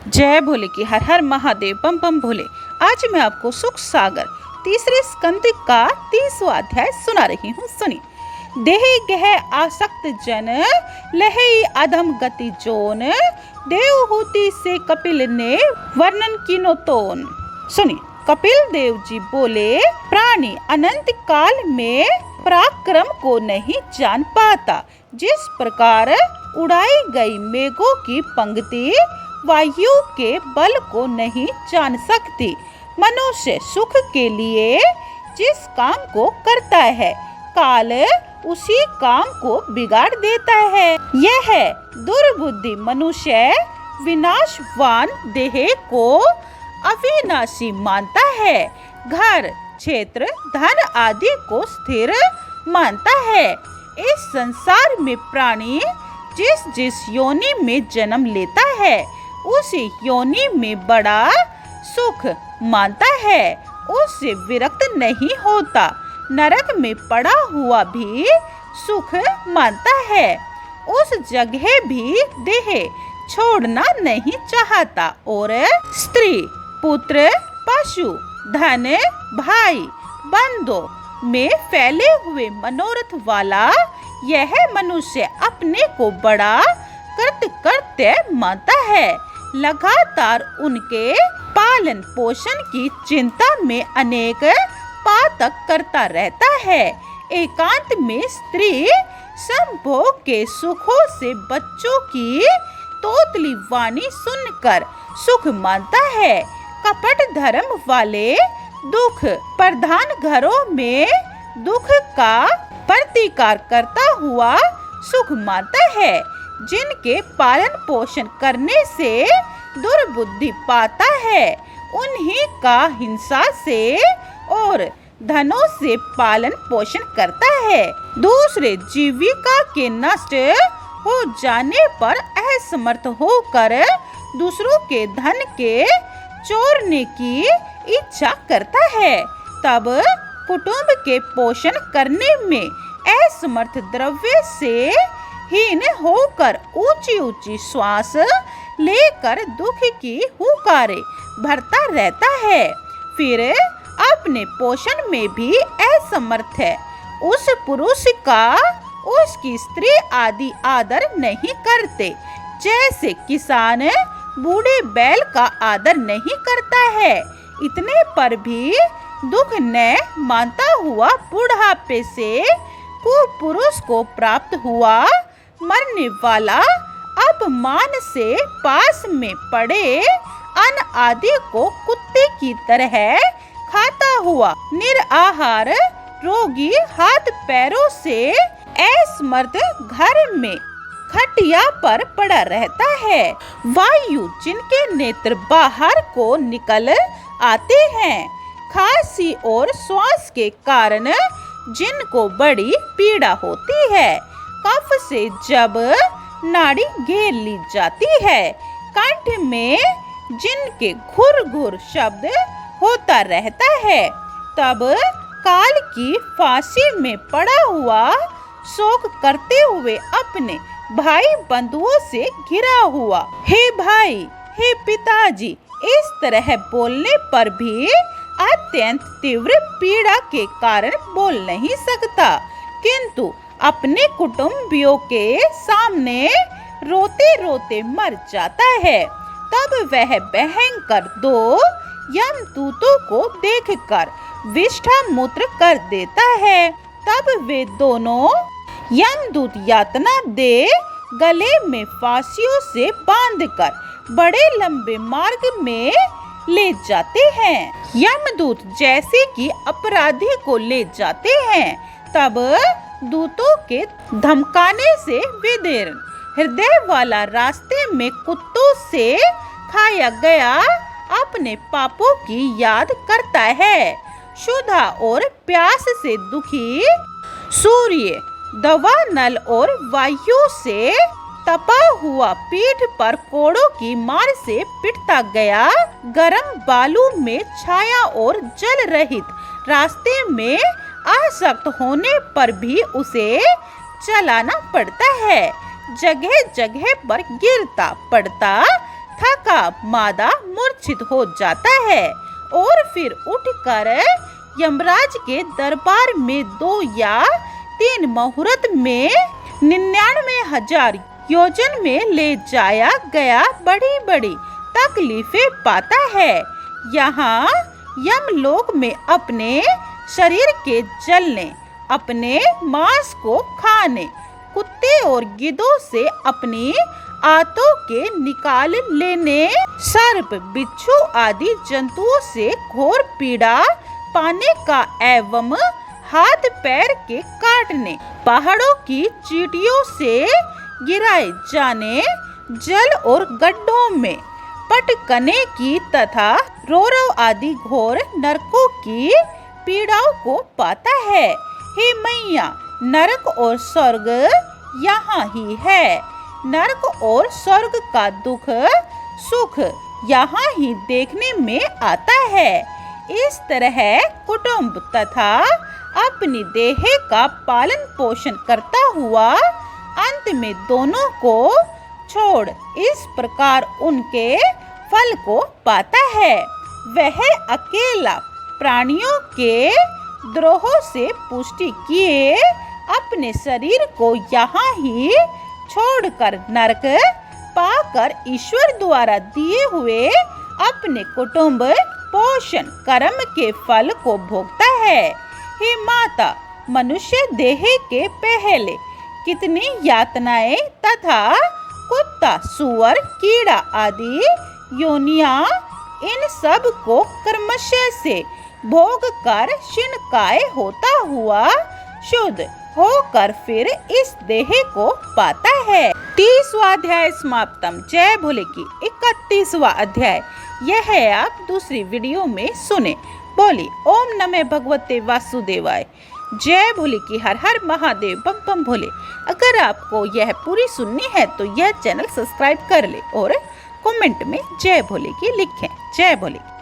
जय भोले की हर हर महादेव बम बम भोले। आज मैं आपको सुख सागर तीसरे स्कंद का 30वां अध्याय सुना रही हूँ। सुनिए। देह गह आसक्त जन लहे अधम गति जोन, देवहूति से कपिल ने वर्णन कीनो तोन। सुनिए। कपिल देव जी बोले, प्राणी अनंत काल में पराक्रम को नहीं जान पाता। जिस प्रकार उड़ाई गई मेघों की पंक्ति वायु के बल को नहीं जान सकती, मनुष्य सुख के लिए जिस काम को करता है, काल उसी काम को बिगाड़ देता है। यह दुर्बुद्धि मनुष्य विनाशवान देह को अविनाशी मानता है, घर क्षेत्र धन आदि को स्थिर मानता है। इस संसार में प्राणी जिस जिस योनि में जन्म लेता है, उसी योनि में बड़ा सुख मानता है, उससे विरक्त नहीं होता। नरक में पड़ा हुआ भी सुख मानता है, उस जगह भी देह छोड़ना नहीं चाहता। और स्त्री पुत्र पशु धन भाई बंधु में फैले हुए मनोरथ वाला यह मनुष्य अपने को बड़ा कृतकृत्य मानता है। लगातार उनके पालन पोषण की चिंता में अनेक पातक करता रहता है। एकांत में स्त्री संभोग के सुखों से बच्चों की तोतली वाणी सुनकर सुख मानता है। कपट धर्म वाले दुख प्रधान घरों में दुख का प्रतिकार करता हुआ सुख मानता है। जिनके पालन पोषण करने से दुर्बुद्धि पाता है, उन्हीं का हिंसा से और धनों से पालन पोषण करता है। दूसरे जीविका के नष्ट हो जाने पर असमर्थ होकर दूसरों के धन के चोरने की इच्छा करता है। तब कुटुंब के पोषण करने में असमर्थ द्रव्य से हीन होकर ऊंची ऊंची श्वास लेकर दुख की हुकारे भरता रहता है। फिर अपने पोषण में भी असमर्थ है। उस पुरुष का उसकी स्त्री आदि आदर नहीं करते, जैसे किसान बूढ़े बैल का आदर नहीं करता है। इतने पर भी दुख न मानता हुआ बुढ़ापे से पुरुष को प्राप्त हुआ मरने वाला अपमान से पास में पड़े अन्न आदि को कुत्ते की तरह खाता हुआ निराहार रोगी हाथ पैरों से असमर्थ घर में खटिया पर पड़ा रहता है। वायु जिनके नेत्र बाहर को निकल आते हैं, खांसी और श्वास के कारण जिनको बड़ी पीड़ा होती है, कफ से जब नाड़ी घेर ली जाती है, कंठ में जिनके घुर घुर शब्द होता रहता है, तब काल की फांसी में पड़ा हुआ शोक करते हुए अपने भाई बंधुओं से घिरा हुआ, हे भाई हे पिताजी, इस तरह बोलने पर भी अत्यंत तीव्र पीड़ा के कारण बोल नहीं सकता, किंतु अपने कुटुंबियों के सामने रोते रोते मर जाता है। तब वह भयंकर दो यमदूतों को देखकर विष्ठा मूत्र कर देता है। तब वे दोनों यमदूत यातना दे गले में फांसियों से बांधकर बड़े लंबे मार्ग में ले जाते हैं। यमदूत जैसे कि अपराधी को ले जाते हैं, तब दूतों के धमकाने से विदीर्ण हृदय वाला रास्ते में कुत्तों से खाया गया अपने पापों की याद करता है। क्षुधा और प्यास से दुखी सूर्य दवा नल और वायु से तपा हुआ पीठ पर कोड़ों की मार से पिटता गया गरम बालू में छाया और जल रहित रास्ते में आसक्त होने पर भी उसे चलाना पड़ता है। जगह जगह पर गिरता पड़ता थका मादा मूर्छित हो जाता है और फिर उठकर यमराज के दरबार में 2 या 3 मुहूर्त में 99,000 योजन में ले जाया गया बड़ी बड़ी तकलीफें पाता है। यहाँ यमलोक में अपने शरीर के जलने, अपने मांस को खाने, कुत्ते और गिद्धों से अपनी आंतों के निकाल लेने, सर्प, बिच्छू आदि जंतुओं से घोर पीड़ा पाने का एवं हाथ पैर के काटने, पहाड़ों की चींटियों से गिराए जाने, जल और गड्ढों में पटकने की तथा रौरव आदि घोर नरकों की पीड़ाओं को पाता है। हे मैया, नरक और स्वर्ग यहाँ ही है। नरक और स्वर्ग का दुख सुख यहाँ ही देखने में आता है। इस तरह कुटुंब तथा अपनी देह का पालन पोषण करता हुआ अंत में दोनों को छोड़ इस प्रकार उनके फल को पाता है। वह अकेला प्राणियों के द्रोहों से पुष्टि किए अपने शरीर को यहाँ ही छोड़कर नरक पाकर ईश्वर द्वारा दिए हुए अपने कुटुंब पोषण कर्म के फल को भोगता है। हे माता, मनुष्य देह के पहले कितनी यातनाएं तथा कुत्ता, सुअर, कीड़ा आदि योनियां, इन सब को कर्मशय से भोग कर क्षीणकाय होता हुआ शुद्ध होकर फिर इस देह को पाता है। 30वां अध्याय समाप्तम। जय भोले की 31वां अध्याय यह आप दूसरी वीडियो में सुने। बोली ओम नमः भगवते वासुदेवाय। जय भोले की हर हर महादेव बम बम भोले। अगर आपको यह पूरी सुननी है तो यह चैनल सब्सक्राइब कर ले और कमेंट में जय भोले की लिखें। जय भोले।